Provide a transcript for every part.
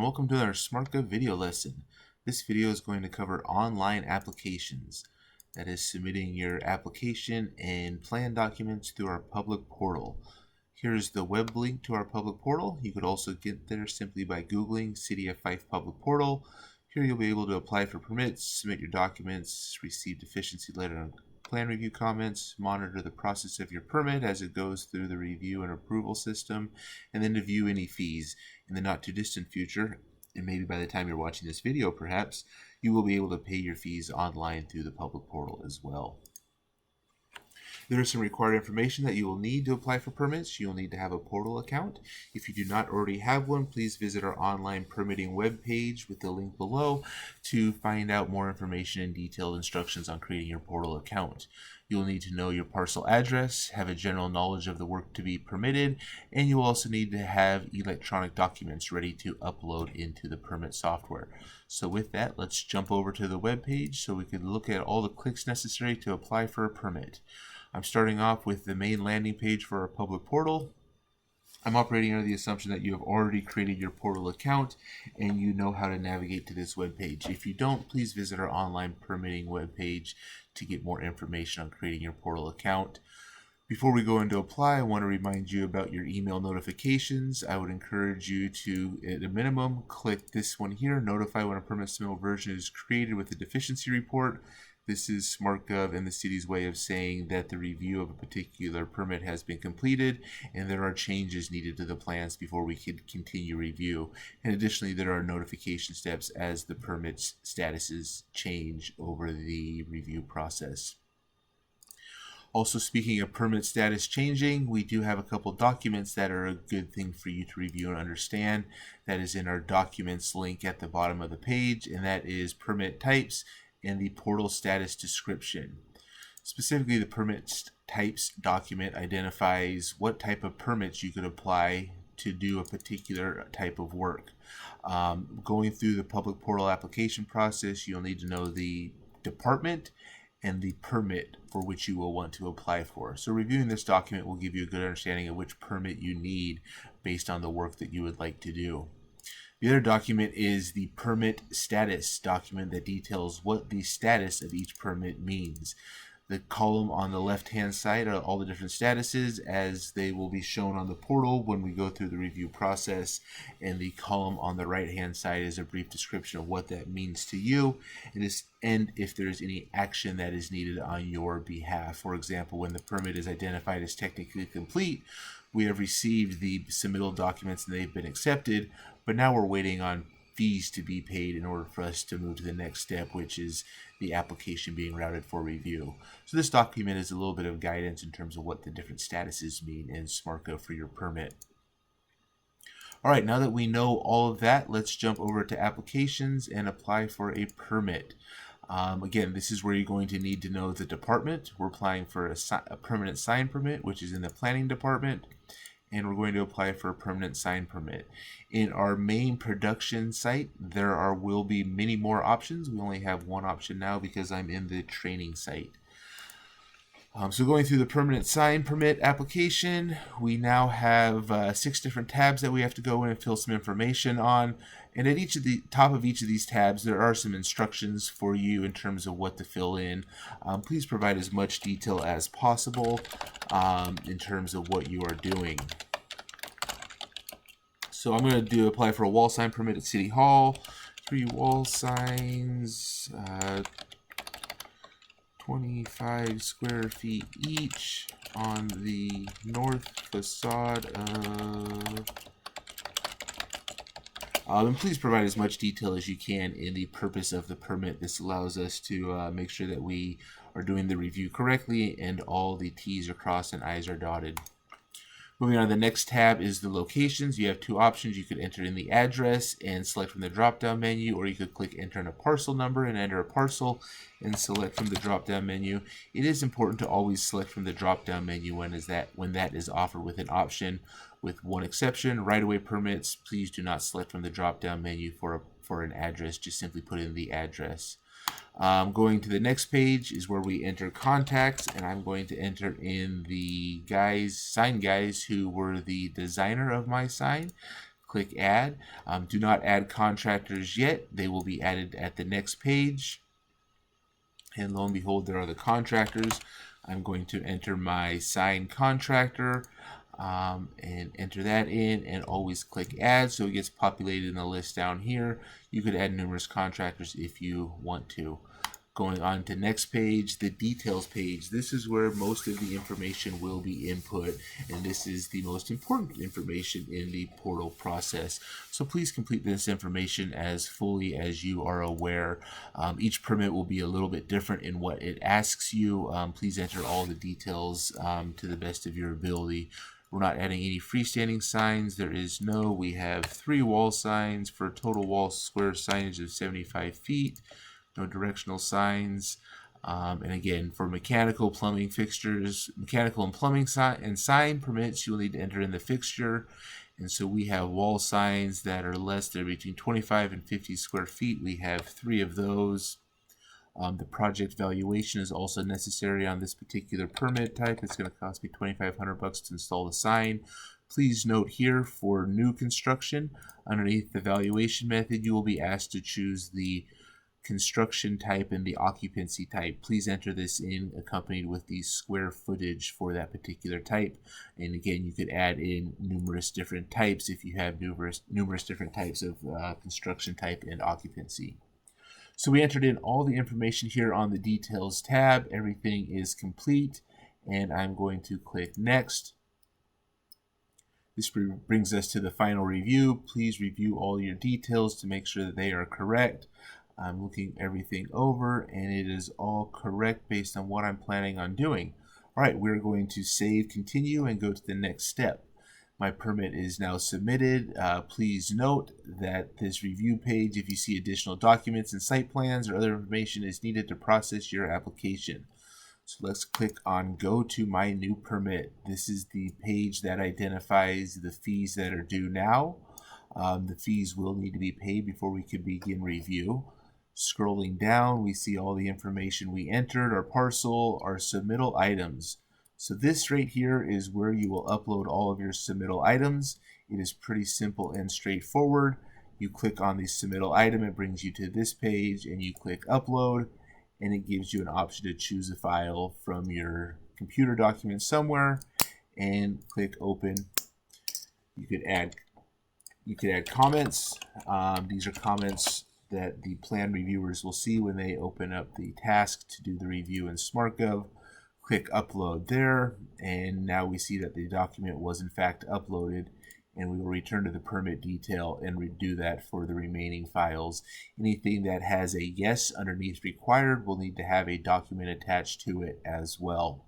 welcome to our SmartGov video lesson. This video is going to cover online applications. That is submitting your application and plan documents through our public portal. Here's the web link to our public portal. You could also get there simply by Googling City of Fife Public Portal. Here you'll be able to apply for permits, submit your documents, receive deficiency letter and plan review comments, monitor the process of your permit as it goes through the review and approval system, and then to view any fees. In the not too distant future, and maybe by the time you're watching this video perhaps, you will be able to pay your fees online through the public portal as well. There is some required information that you will need to apply for permits. You'll need to have a portal account. If you do not already have one, please visit our online permitting webpage with the link below to find out more information and detailed instructions on creating your portal account. You'll need to know your parcel address, have a general knowledge of the work to be permitted, and you'll also need to have electronic documents ready to upload into the permit software. So with that, let's jump over to the webpage so we can look at all the clicks necessary to apply for a permit. I'm starting off with the main landing page for our public portal. I'm operating under the assumption that you have already created your portal account and you know how to navigate to this web page. If you don't, please visit our online permitting web page to get more information on creating your portal account. Before we go into apply, I want to remind you about your email notifications. I would encourage you to, at a minimum, click this one here, notify when a permit submittal version is created with a deficiency report. This is SmartGov and the city's way of saying that the review of a particular permit has been completed and there are changes needed to the plans before we can continue review. And additionally, there are notification steps as the permit's statuses change over the review process. Also, speaking of permit status changing, we do have a couple documents that are a good thing for you to review and understand. That is in our documents link at the bottom of the page, and that is permit types and the portal status description. Specifically, the permit types document identifies what type of permits you could apply to do a particular type of work. Going through the public portal application process, you'll need to know the department and the permit for which you will want to apply for. So reviewing this document will give you a good understanding of which permit you need based on the work that you would like to do. The other document is the permit status document that details what the status of each permit means. The column on the left-hand side are all the different statuses as they will be shown on the portal when we go through the review process, and the column on the right-hand side is a brief description of what that means to you and if there's any action that is needed on your behalf. For example, when the permit is identified as technically complete, we have received the submittal documents and they've been accepted, but now we're waiting on fees to be paid in order for us to move to the next step, which is the application being routed for review. So this document is a little bit of guidance in terms of what the different statuses mean in SmartGov for your permit. All right, now that we know all of that, let's jump over to applications and apply for a permit. Again, this is where you're going to need to know the department. We're applying for a permanent sign permit, which is in the planning department, and we're going to apply for a permanent sign permit. In our main production site, there will be many more options. We only have one option now because I'm in the training site. So going through the permanent sign permit application, we now have 6 different tabs that we have to go in and fill some information on. And at top of each of these tabs, there are some instructions for you in terms of what to fill in. Please provide as much detail as possible in terms of what you are doing. So I'm going to apply for a wall sign permit at City Hall. 3 wall signs, 25 square feet each on the north facade of... and please provide as much detail as you can in the purpose of the permit. This allows us to make sure that we are doing the review correctly and all the T's are crossed and I's are dotted. Moving on to the next tab is the locations. You have 2 options. You could enter in the address and select from the drop-down menu, or you could click enter in a parcel number and enter a parcel and select from the drop-down menu. It is important to always select from the drop-down menu when that is offered with an option, with one exception. Right-of-way permits, please do not select from the drop-down menu for an address. Just simply put in the address. Going to the next page is where we enter contacts, and I'm going to enter in the sign guys who were the designer of my sign. Click Add. Do not add contractors yet. They will be added at the next page. And lo and behold, there are the contractors. I'm going to enter my signed contractor and enter that in, and always click Add so it gets populated in the list down here. You could add numerous contractors if you want to. Going on to next page, the details page. This is where most of the information will be input, and this is the most important information in the portal process. So please complete this information as fully as you are aware. Each permit will be a little bit different in what it asks you. Please enter all the details to the best of your ability. We're not adding any freestanding signs. There is no. We have 3 wall signs for a total wall square signage of 75 feet. No directional signs. And again, for mechanical, plumbing fixtures, mechanical and plumbing and sign permits, you'll need to enter in the fixture. And so we have wall signs that are less than between 25 and 50 square feet. We have 3 of those. The project valuation is also necessary on this particular permit type. It's going to cost me $2,500 to install the sign. Please note here, for new construction, underneath the valuation method, you will be asked to choose the construction type and the occupancy type. Please enter this in accompanied with the square footage for that particular type. And again, you could add in numerous different types if you have numerous different types of construction type and occupancy. So we entered in all the information here on the details tab. Everything is complete, and I'm going to click next. This brings us to the final review. Please review all your details to make sure that they are correct. I'm looking everything over, and it is all correct based on what I'm planning on doing. All right, we're going to save, continue, and go to the next step. My permit is now submitted. Please note that this review page, if you see additional documents and site plans or other information is needed to process your application. So let's click on Go to My New Permit. This is the page that identifies the fees that are due now. The fees will need to be paid before we can begin review. Scrolling down, we see all the information we entered, our parcel, our submittal items. So this right here is where you will upload all of your submittal items. It is pretty simple and straightforward. You click on the submittal item, it brings you to this page, and you click Upload, and it gives you an option to choose a file from your computer document somewhere, and click Open. You could add comments. These are comments that the plan reviewers will see when they open up the task to do the review in SmartGov. Click Upload there, and now we see that the document was in fact uploaded, and we will return to the permit detail and redo that for the remaining files. Anything that has a yes underneath required will need to have a document attached to it as well.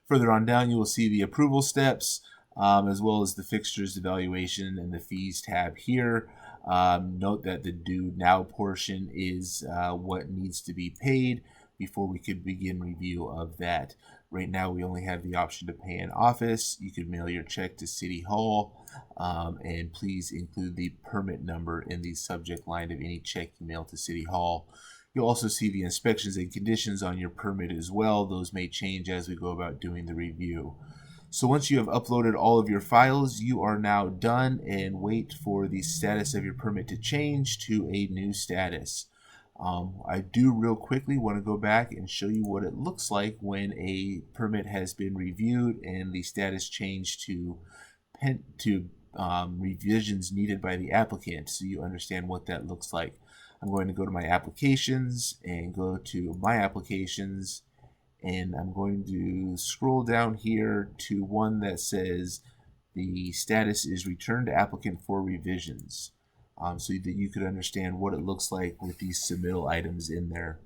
Further on down, you will see the approval steps, as well as the fixtures, evaluation, and the fees tab here. Note that the due now portion is what needs to be paid before we could begin review of that. Right now we only have the option to pay in office. You can mail your check to City Hall, and please include the permit number in the subject line of any check you mail to City Hall. You'll also see the inspections and conditions on your permit as well. Those may change as we go about doing the review. So once you have uploaded all of your files, you are now done, and wait for the status of your permit to change to a new status. I do real quickly want to go back and show you what it looks like when a permit has been reviewed and the status changed to revisions needed by the applicant, so you understand what that looks like. I'm going to go to my applications and go to my applications, and I'm going to scroll down here to one that says the status is returned to applicant for revisions, so that you could understand what it looks like with these submittal items in there.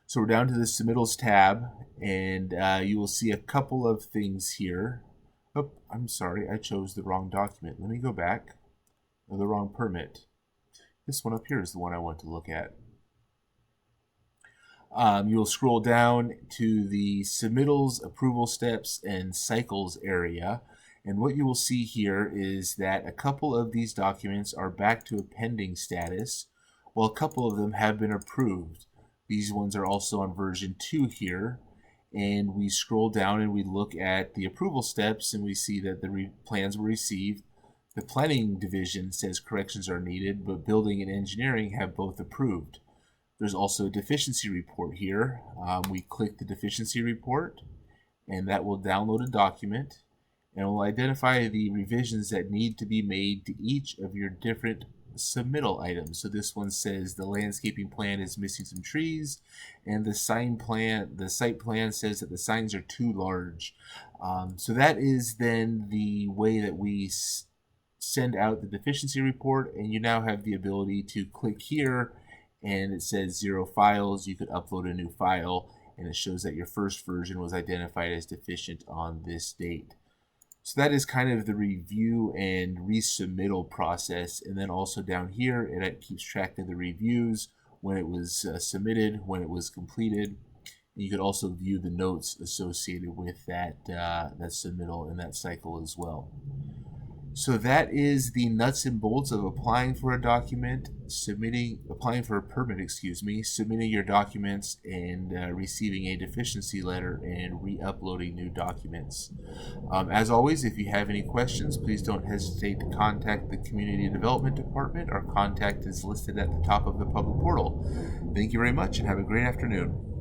So we're down to the submittals tab, and you will see a couple of things here. Oh, I'm sorry, I chose the wrong document. Let me go back. Or the wrong permit. This one up here is the one I want to look at. You'll scroll down to the submittals, approval steps, and cycles area. And what you will see here is that a couple of these documents are back to a pending status, while a couple of them have been approved. These ones are also on version 2 here. And we scroll down and we look at the approval steps, and we see that the plans were received. The planning division says corrections are needed, but building and engineering have both approved. There's also a deficiency report here. We click the deficiency report, and that will download a document, and will identify the revisions that need to be made to each of your different submittal items. So this one says the landscaping plan is missing some trees, and the site plan says that the signs are too large. So that is then the way that we send out the deficiency report, and you now have the ability to click here and it says 0 files. You could upload a new file, and it shows that your first version was identified as deficient on this date. So that is kind of the review and resubmittal process. And then also down here, it keeps track of the reviews, when it was submitted, when it was completed. And you could also view the notes associated with that submittal and that cycle as well. So that is the nuts and bolts of applying for a document, applying for a permit, submitting your documents, and receiving a deficiency letter and re-uploading new documents. As always, if you have any questions, please don't hesitate to contact the Community Development Department. Our contact is listed at the top of the public portal. Thank you very much and have a great afternoon.